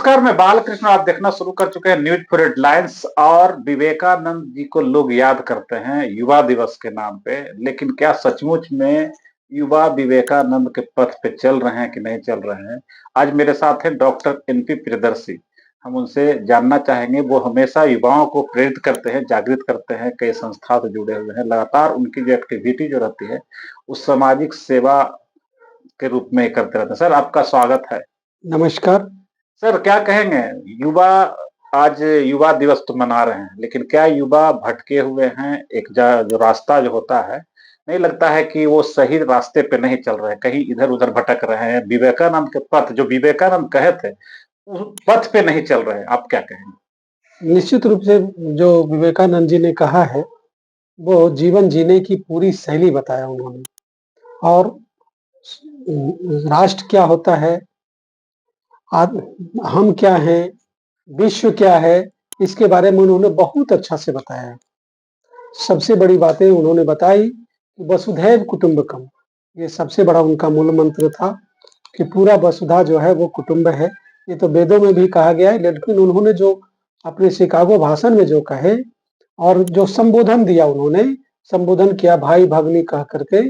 नमस्कार, मैं बालकृष्ण। आप देखना शुरू कर चुके हैं न्यूज फॉर हेडलाइंस। और विवेकानंद जी को लोग याद करते हैं युवा दिवस के नाम पे, लेकिन क्या सचमुच में युवा विवेकानंद के पथ पे चल रहे हैं कि नहीं चल रहे हैं? आज मेरे साथ हैं डॉक्टर एनपी प्रियदर्शी। हम उनसे जानना चाहेंगे। वो हमेशा युवाओं को प्रेरित करते हैं, जागृत करते हैं, कई संस्था से जुड़े हुए हैं। लगातार उनकी जो एक्टिविटी जो रहती है उस सामाजिक सेवा के रूप में करते रहते हैं। सर, आपका स्वागत है। नमस्कार। सर, क्या कहेंगे? युवा आज युवा दिवस तो मना रहे हैं, लेकिन क्या युवा भटके हुए हैं? एक जो रास्ता जो होता है, नहीं लगता है कि वो सही रास्ते पे नहीं चल रहे हैं, कहीं इधर उधर भटक रहे हैं? विवेकानंद के पथ जो विवेकानंद कहे थे उस पथ पे नहीं चल रहे हैं, आप क्या कहेंगे? निश्चित रूप से जो विवेकानंद जी ने कहा है, वो जीवन जीने की पूरी शैली बताया उन्होंने। और राष्ट्र क्या होता है, हम क्या हैं, विश्व क्या है, इसके बारे में उन्होंने बहुत अच्छा से बताया। सबसे बड़ी बातें उन्होंने बताई कि वसुधैव कुटुंबकम, ये सबसे बड़ा उनका मूल मंत्र था कि पूरा वसुधा जो है वो कुटुंब है। ये तो वेदों में भी कहा गया है, लेकिन उन्होंने जो अपने शिकागो भाषण में जो कहे और जो संबोधन दिया, उन्होंने संबोधन किया भाई भगनी कह करके,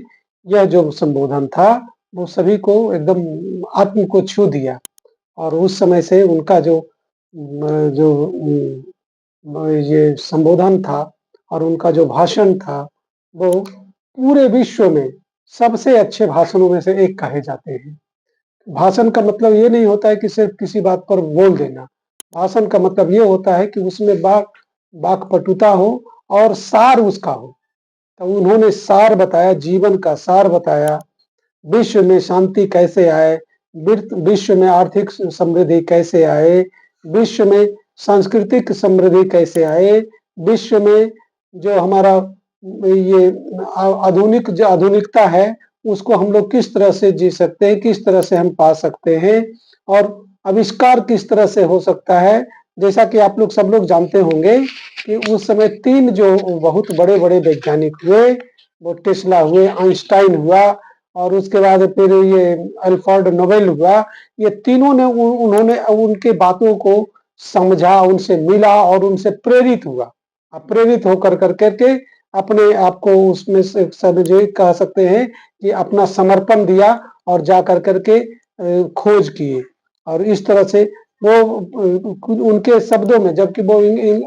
यह जो संबोधन था वो सभी को एकदम आत्म को छू दिया। और उस समय से उनका ये संबोधन था और उनका जो भाषण था, वो पूरे विश्व में सबसे अच्छे भाषणों में से एक कहे जाते हैं। भाषण का मतलब ये नहीं होता है कि सिर्फ किसी बात पर बोल देना। भाषण का मतलब ये होता है कि उसमें वाक्पटुता हो और सार उसका हो। तो उन्होंने सार बताया, जीवन का सार बताया। विश्व में शांति कैसे आए, विश्व में आर्थिक समृद्धि कैसे आए, विश्व में सांस्कृतिक समृद्धि कैसे आए, विश्व में जो हमारा ये आधुनिक जो आधुनिकता है उसको हम लोग किस तरह से जी सकते हैं, किस तरह से हम पा सकते हैं और आविष्कार किस तरह से हो सकता है। जैसा कि आप लोग सब लोग जानते होंगे कि उस समय 3 जो बहुत बड़े-बड़े वैज्ञानिक हुए, वो टेस्ला हुए, आइंस्टाइन हुआ और उसके बाद फिर ये अल्फ्रेड नोबेल हुआ। ये तीनों ने उन्होंने उनके बातों को समझा, उनसे मिला और उनसे प्रेरित हुआ। अब प्रेरित होकर करके अपने आप को उसमें से समझे कह सकते हैं कि अपना समर्पण दिया और जा कर के खोज किए। और इस तरह से वो उनके शब्दों में, जबकि वो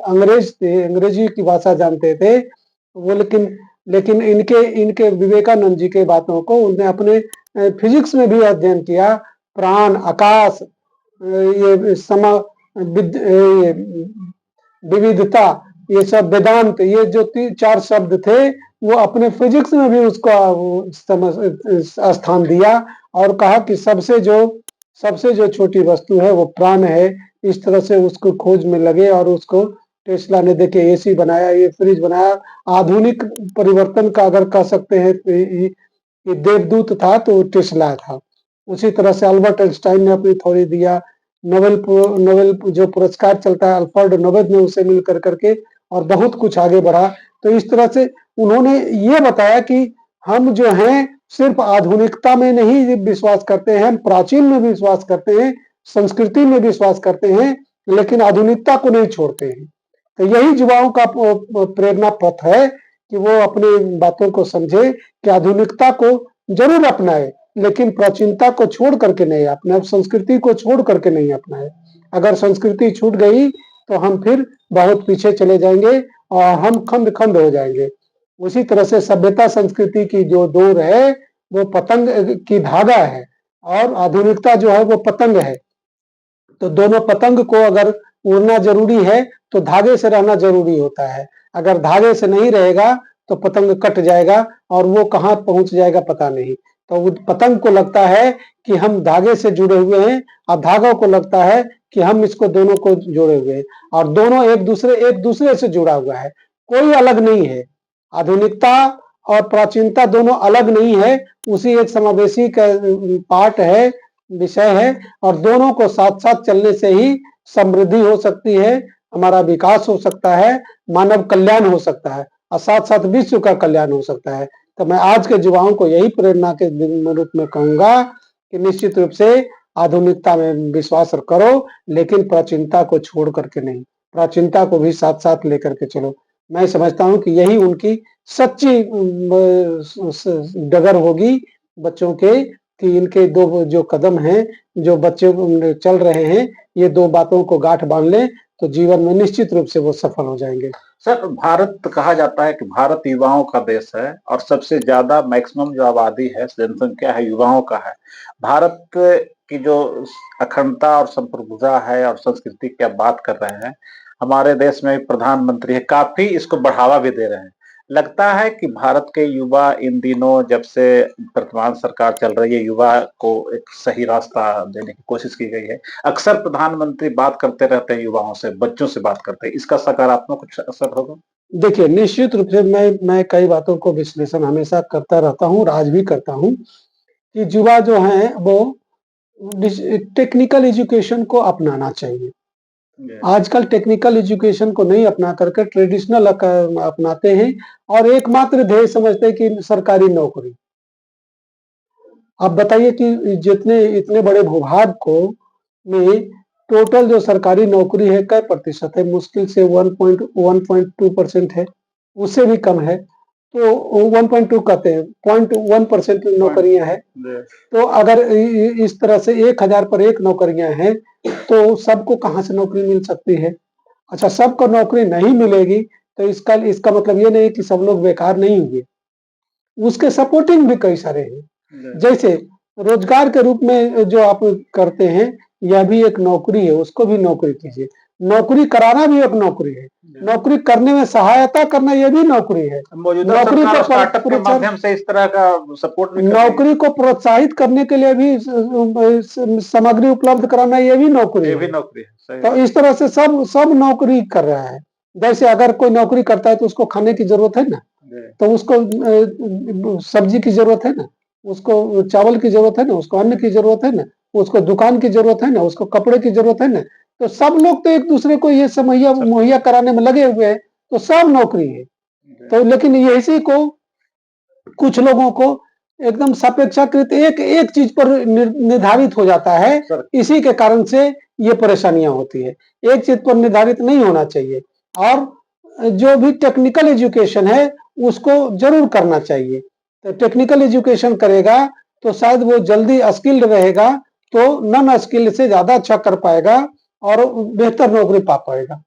अंग्रेज थे, अंग्रेजी की भाषा जानते थे वो, लेकिन लेकिन इनके इनके विवेकानंद जी के बातों को उन्होंने अपने फिजिक्स में भी अध्ययन किया। प्राण, आकाश, ये समा विविधता, ये सब वेदांत, ये जो 4 शब्द थे वो अपने फिजिक्स में भी उसका स्थान दिया और कहा कि सबसे जो छोटी वस्तु है वो प्राण है। इस तरह से उसको खोज में लगे और उसको टेस्ला ने देखे एसी बनाया, ये फ्रिज बनाया। आधुनिक परिवर्तन का अगर कह सकते हैं तो ये देवदूत था तो टेस्ला था। उसी तरह से अल्बर्ट आइंस्टाइन ने अपनी थ्योरी दिया। नोबेल जो पुरस्कार चलता है अल्फ्रेड नोबेल ने उसे मिल करके और बहुत कुछ आगे बढ़ा। तो इस तरह से उन्होंने ये बताया कि हम जो हैं सिर्फ आधुनिकता में नहीं विश्वास करते हैं, हम प्राचीन में विश्वास करते हैं, संस्कृति में विश्वास करते हैं, लेकिन आधुनिकता को नहीं छोड़ते हैं। तो यही युवाओं का प्रेरणा पथ है कि वो अपनी बातों को समझे कि आधुनिकता को जरूर अपनाए, लेकिन प्राचीनता को छोड़ करके नहीं अपनाए, संस्कृति को छोड़ करके नहीं अपनाए। अगर संस्कृति छूट गई तो हम फिर बहुत पीछे चले जाएंगे और हम खंड खंड हो जाएंगे। उसी तरह से सभ्यता संस्कृति की जो डोर है वो पतंग की धागा है और आधुनिकता जो है वो पतंग है। तो दोनों पतंग को अगर उड़ना जरूरी है तो धागे से रहना जरूरी होता है। अगर धागे से नहीं रहेगा तो पतंग कट जाएगा और वो कहाँ पहुंच जाएगा पता नहीं। तो पतंग को लगता है कि हम धागे से जुड़े हुए हैं और धागों को लगता है कि हम इसको दोनों को जोड़े हुए हैं और दोनों एक दूसरे से जुड़ा हुआ है, कोई अलग नहीं है। आधुनिकता और प्राचीनता दोनों अलग नहीं है, उसी एक समावेशी का पार्ट है, विषय है। और दोनों को साथ साथ चलने से ही समृद्धि हो सकती है, हमारा विकास हो सकता है, मानव कल्याण हो सकता है और साथ साथ विश्व का कल्याण हो सकता है। तो मैं आज के युवाओं को यही प्रेरणा के रूप में कहूंगा कि निश्चित रूप से आधुनिकता में विश्वास करो, लेकिन प्राचीनता को छोड़ करके नहीं, प्राचीनता को भी साथ-साथ लेकर के चलो। मैं समझता हूँ कि यही उनकी सच्ची डगर होगी बच्चों के, कि इनके 2 जो कदम हैं, जो बच्चे चल रहे हैं, ये 2 बातों को गाँठ बाँध लें, तो जीवन में निश्चित रूप से वो सफल हो जाएँगे। सर, भारत कहा जाता है कि भारत युवाओं का देश है और सबसे ज़्यादा मैक्सिमम जो आबादी है, जनसंख्या है, युवाओं का है। भारत की जो अखंडता और संप्रभुता है और संस्कृति की आप बात कर रहे हैं, हमारे देश में प्रधानमंत्री है, काफ़ी इसको बढ़ावा भी दे रहे हैं। लगता है कि भारत के युवा इन दिनों जब से वर्तमान सरकार चल रही है, युवा को एक सही रास्ता देने की कोशिश की गई है। अक्सर प्रधानमंत्री बात करते रहते हैं युवाओं से, बच्चों से बात करते हैं। इसका सकारात्मक कुछ असर होगा? देखिए, निश्चित रूप से मैं कई बातों को विश्लेषण हमेशा करता रहता हूँ और आज भी करता हूँ, कि युवा जो हैं वो टेक्निकल एजुकेशन को अपनाना चाहिए। आजकल टेक्निकल एजुकेशन को नहीं अपना करके ट्रेडिशनल अपनाते हैं और एकमात्र ध्येय समझते हैं कि सरकारी नौकरी। आप बताइए कि जितने इतने बड़े भूभाग को में टोटल जो सरकारी नौकरी है कै प्रतिशत है? मुश्किल से 1.2% है, उससे भी कम है। तो 1.2 कहते हैं, 0.1% नौकरियां हैं। तो अगर इस तरह से 1000 पर 1 नौकरियां हैं, तो सबको कहाँ से नौकरी मिल सकती है? अच्छा, सबको नौकरी नहीं मिलेगी, तो इसका इसका मतलब ये नहीं कि सब लोग बेकार नहीं हुए। उसके सपोर्टिंग भी कई सारे हैं। जैसे रोजगार के रूप में जो आप करते हैं, यह भी एक नौकरी है, उसको भी नौकरी कीजिए। नौकरी कराना भी एक नौकरी है, नौकरी करने में सहायता करना ये भी नौकरी है। मौजूदा नौकरी सरकार को स्टार्टअप के माध्यम से इस तरह का सपोर्ट भी कर रही है। नौकरी को प्रोत्साहित करने के लिए भी सामग्री उपलब्ध कराना ये भी नौकरी ये है। भी नौकरी है, सही तो इस तरह से सब नौकरी कर रहा है। जैसे अगर कोई नौकरी करता है तो उसको खाने की जरूरत है ना, है। तो उसको सब्जी की जरूरत है ना, उसको चावल की जरूरत है ना, उसको अन्न की जरूरत है ना, उसको दुकान की जरूरत है ना, उसको कपड़े की जरूरत है ना। तो सब लोग तो एक दूसरे को ये सब मुहैया कराने में लगे हुए हैं, तो सब नौकरी है। तो लेकिन इसी को कुछ लोगों को एकदम सापेक्षाकृत एक एक चीज पर निर्धारित हो जाता है, इसी के कारण से ये परेशानियां होती है। एक चीज पर निर्धारित नहीं होना चाहिए और जो भी टेक्निकल एजुकेशन है उसको जरूर करना चाहिए। तो टेक्निकल एजुकेशन करेगा तो शायद वो जल्दी स्किल्ड रहेगा, तो नॉन स्किल्ड से ज्यादा अच्छा कर पाएगा और बेहतर नौकरी पा पाएगा।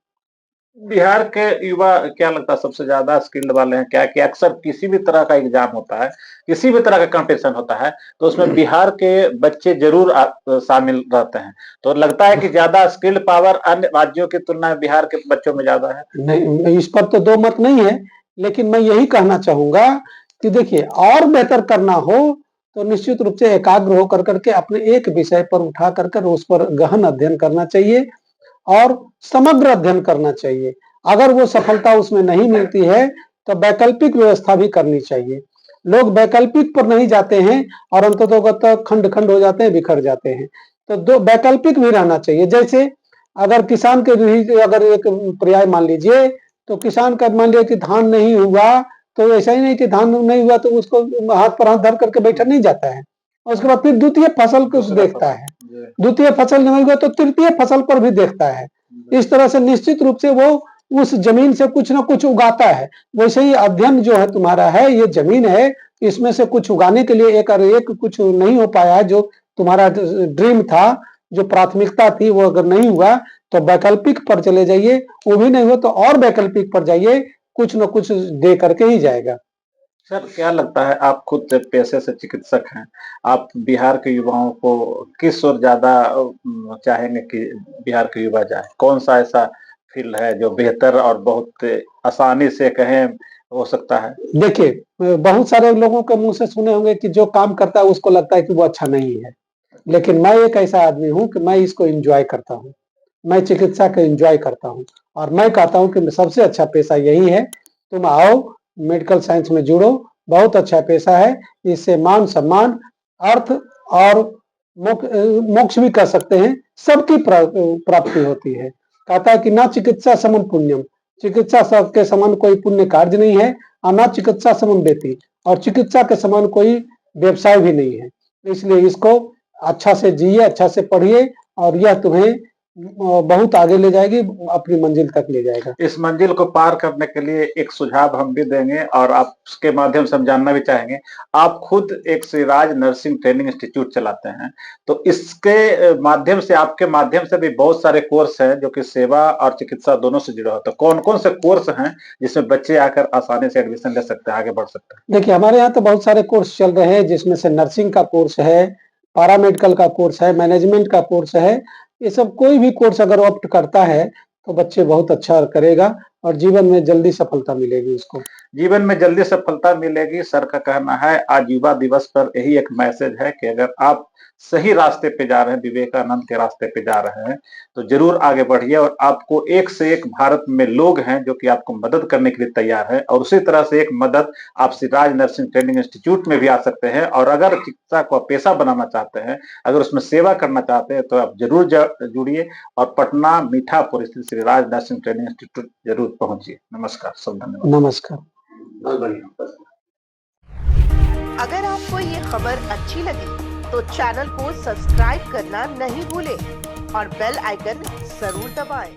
बिहार के युवा क्या लगता है सबसे ज्यादा स्किल्ड वाले हैं क्या? कि अक्सर किसी भी तरह का एग्जाम होता है, किसी भी तरह का कंपटीशन होता है, तो उसमें बिहार के बच्चे जरूर शामिल रहते हैं। तो लगता है कि ज्यादा स्किल्ड पावर अन्य राज्यों की तुलना में बिहार के बच्चों में ज्यादा है। नहीं, इस पर तो दो मत नहीं है, लेकिन मैं यही कहना चाहूंगा कि देखिए, और बेहतर करना हो तो निश्चित रूप से एकाग्र होकर करके अपने एक विषय पर उठा कर उस पर गहन अध्ययन करना चाहिए और समग्र अध्ययन करना चाहिए। अगर वो सफलता उसमें नहीं मिलती है, तो वैकल्पिक व्यवस्था भी करनी चाहिए। लोग वैकल्पिक पर नहीं जाते हैं और अंततोगत्वा खंड-खंड हो जाते हैं, बिखर जाते हैं। तो दो वैकल्पिक भी रहना चाहिए। जैसे अगर किसान के भी अगर एक पर्याय मान लीजिए, तो किसान का मान लिया कि धान नहीं हुआ, तो ऐसा ही नहीं कि धान नहीं हुआ तो उसको हाथ पर हाथ धर करके बैठा नहीं जाता है। और उसके बाद फिर द्वितीय फसल को देखता है। द्वितीय फसल नहीं हुआ तो तृतीय फसल पर भी देखता है। इस तरह से निश्चित रूप से वो उस जमीन से कुछ ना कुछ उगाता है। वैसे ही अध्ययन जो है तुम्हारा है, ये जमीन है, इसमें से कुछ उगाने के लिए एक और एक कुछ नहीं हो पाया है, जो तुम्हारा ड्रीम था, जो प्राथमिकता थी, वो अगर नहीं हुआ तो वैकल्पिक पर चले जाइए। वो भी नहीं हुआ तो और वैकल्पिक पर जाइए, कुछ न कुछ दे करके ही जाएगा। सर, क्या लगता है आप खुद पेशे से चिकित्सक हैं, आप बिहार के युवाओं को किस ओर ज़्यादा चाहेंगे कि बिहार के युवा जाएँ? कौन-सा ऐसा फ़ील्ड है जो बेहतर और बहुत आसानी से कहें हो सकता है? देखिए, बहुत सारे लोगों के मुँह से सुने होंगे कि जो काम करता है उसको लगता है कि वो अच्छा नहीं है। लेकिन मैं एक ऐसा आदमी हूँ कि मैं इसको एन्जॉय करता हूँ। मैं चिकित्सा को एन्जॉय करता हूँ और मैं कहता हूँ कि सबसे अच्छा पेशा यही है। तुम आओ, मेडिकल साइंस में जुड़ो, बहुत अच्छा पेशा है। इससे मान-सम्मान, अर्थ और मोक्ष भी कह सकते हैं, सबकी प्राप्ति होती है। कहता है कि ना चिकित्सा समम पुण्यम, चिकित्सा के समान कोई पुण्य कार्य नहीं है और ना चिकित्सा समम वेति, और चिकित्सा के समान कोई व्यवसाय भी नहीं है। इसलिए इसको अच्छा से जिए, अच्छा से पढ़िए और यह तुम्हें बहुत आगे ले जाएगी, अपनी मंजिल तक ले जाएगा। इस मंजिल को पार करने के लिए एक सुझाव हम भी देंगे और आप उसके माध्यम से हम जानना भी चाहेंगे। आप खुद एक श्रीराज नर्सिंग ट्रेनिंग इंस्टीट्यूट चलाते हैं, तो इसके माध्यम से, आपके माध्यम से भी बहुत सारे कोर्स हैं जो कि सेवा और चिकित्सा दोनों से जुड़े होते हैं। कौन-कौन से कोर्स हैं जिसमें बच्चे आकर आसानी से एडमिशन ले सकते हैं, आगे बढ़ सकते हैं? देखिए, हमारे यहाँ तो बहुत सारे कोर्स चल रहे हैं, जिसमें से नर्सिंग का कोर्स है, पैरामेडिकल का कोर्स है, मैनेजमेंट का कोर्स है। ये सब कोई भी कोर्स अगर ऑप्ट करता है, तो बच्चे बहुत अच्छा करेगा और जीवन में जल्दी सफलता मिलेगी उसको। जीवन में जल्दी सफलता मिलेगी, सर का कहना है। आज युवा दिवस पर यही एक मैसेज है कि अगर आप सही रास्ते पे जा रहे हैं, विवेकानंद के रास्ते पे जा रहे हैं, तो ज़रूर आगे बढ़िए और आपको एक से एक भारत में लोग हैं जो कि आपको मदद करने के लिए तैयार हैं और उसी तरह से एक मदद आप सिराज नर्सिंग ट्रेनिंग इंस्टीट्यूट में भी आ सकते हैं और अगर चिकित्सा को पेशा बनाना चाहते हैं, अगर उसमें सेवा करना चाहते हैं, तो आप ज़रूर जुड़िए और पटना मीठापुर स्थित सिराज नर्सिंग ट्रेनिंग इंस्टीट्यूट ज़रूर पहुँचिए। नमस्कार, सब धन्यवाद। नमस्कार। बहुत बढ़िया। अगर आपको ये खबर अच्छी लगी तो चैनल को सब्सक्राइब करना नहीं भूलें और बेल आइकन जरूर दबाएं।